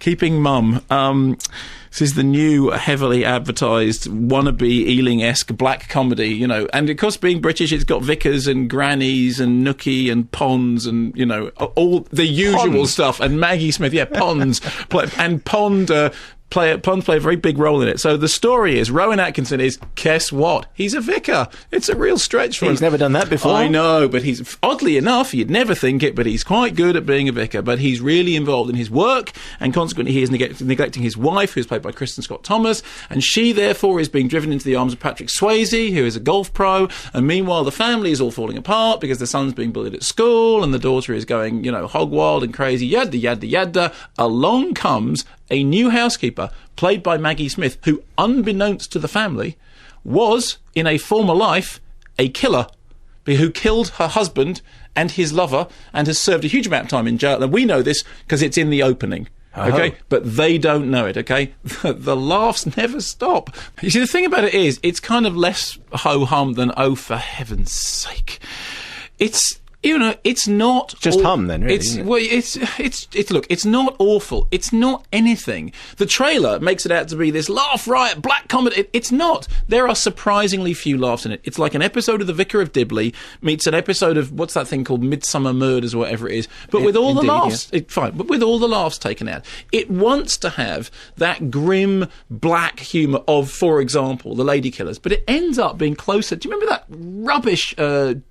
Keeping Mum. This is the new, heavily advertised, wannabe Ealing-esque black comedy, you know. And of course, being British, it's got vicars and grannies and nookie and ponds and, you know, all the usual stuff. And Maggie Smith, ponds. Ponds play a very big role in it. So the story is, Rowan Atkinson is, guess what? He's a vicar. It's a real stretch for him. He's never done that before. I know, but he's, oddly enough, you'd never think it, but he's quite good at being a vicar. But he's really involved in his work, and consequently he is neglecting his wife, who's played by Kristen Scott Thomas, and she, therefore, is being driven into the arms of Patrick Swayze, who is a golf pro, and meanwhile the family is all falling apart because the son's being bullied at school, and the daughter is going, you know, hog wild and crazy, yadda, yadda, yadda. Along comes a new housekeeper, played by Maggie Smith, who, unbeknownst to the family, was, in a former life, a killer, who killed her husband and his lover and has served a huge amount of time in jail. And we know this because it's in the opening. Okay, but they don't know it, okay? The laughs never stop. You see, the thing about it is, it's kind of less ho-hum than, oh, for heaven's sake. It's... You know, it's not just hum then, really. Look, it's not awful. It's not anything. The trailer makes it out to be this laugh riot, black comedy. It's not. There are surprisingly few laughs in it. It's like an episode of The Vicar of Dibley meets an episode of what's that thing called Midsummer Murders or whatever it is. But with all the laughs, fine. But with all the laughs taken out, it wants to have that grim black humour of, for example, The Lady Killers. But it ends up being closer. Do you remember that rubbish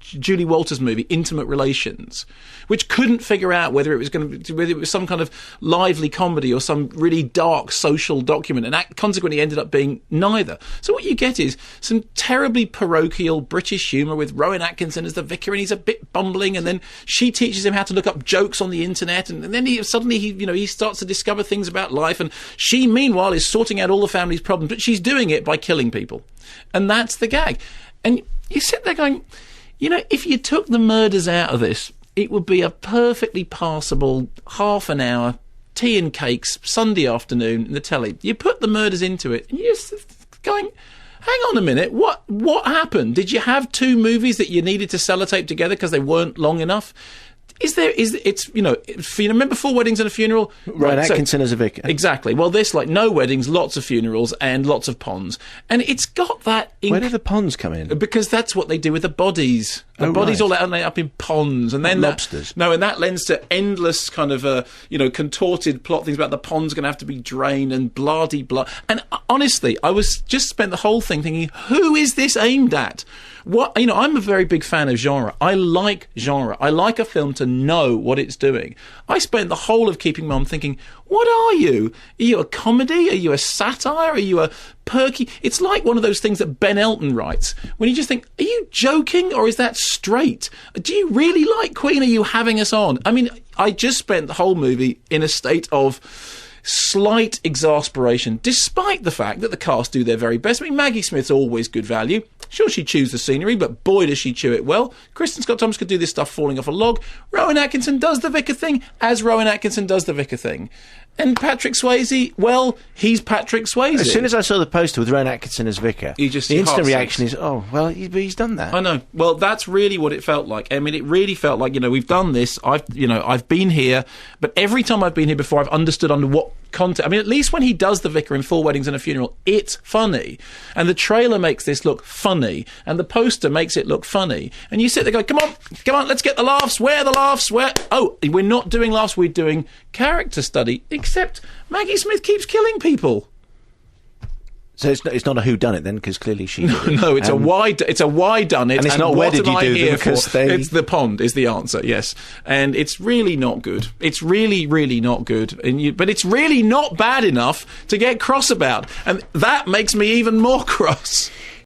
Julie Walters movie, Intimate Relations, which couldn't figure out whether it was some kind of lively comedy or some really dark social document, and that consequently ended up being neither. So what you get is some terribly parochial British humour with Rowan Atkinson as the vicar, and he's a bit bumbling, and then she teaches him how to look up jokes on the internet, and then he starts to discover things about life, and she meanwhile is sorting out all the family's problems, but she's doing it by killing people, and that's the gag. And you sit there going, you know, if you took the murders out of this, it would be a perfectly passable half an hour, tea and cakes, Sunday afternoon in the telly. You put the murders into it, and you're just going, hang on a minute, what happened? Did you have two movies that you needed to sellotape together because they weren't long enough? Remember Four Weddings and a Funeral? Right, Atkinson as a vicar. Exactly. Well, this, like, no weddings, lots of funerals, and lots of ponds. And it's got that... Where do the ponds come in? Because that's what they do with the bodies. The bodies all end up in ponds. And then lobsters. And that lends to endless kind of, contorted plot things about the pond's going to have to be drained and blah-de-blah. And honestly, I was just spent the whole thing thinking, who is this aimed at? I'm a very big fan of genre. I like genre. I like a film to know what it's doing. I spent the whole of Keeping Mum thinking, what are you? Are you a comedy? Are you a satire? Are you a perky? It's like one of those things that Ben Elton writes, when you just think, are you joking or is that straight? Do you really like Queen? Are you having us on? I mean, I just spent the whole movie in a state of slight exasperation, despite the fact that the cast do their very best. I mean, Maggie Smith's always good value. Sure, she chews the scenery, but boy, does she chew it well. Kristen Scott Thomas could do this stuff falling off a log. Rowan Atkinson does the vicar thing as Rowan Atkinson does the vicar thing. And Patrick Swayze, well, he's Patrick Swayze. As soon as I saw the poster with Rowan Atkinson as vicar, the instant reaction is, oh, well, he's done that. I know. Well, that's really what it felt like. I mean, it really felt like, we've done this. I've been here, but every time I've been here before, I've understood under what context. I mean, at least when he does the vicar in Four Weddings and a Funeral, it's funny. And the trailer makes this look funny. And the poster makes it look funny. And you sit there going, come on, let's get the laughs. Where are the laughs? Oh, we're not doing laughs, we're doing character study. Except Maggie Smith keeps killing people. So it's not a whodunit then, because clearly she did it. No, it's a why done it. And it's not where did you do them, because it's the pond is the answer, yes. And it's really not good. It's really, really not good. But it's really not bad enough to get cross about. And that makes me even more cross.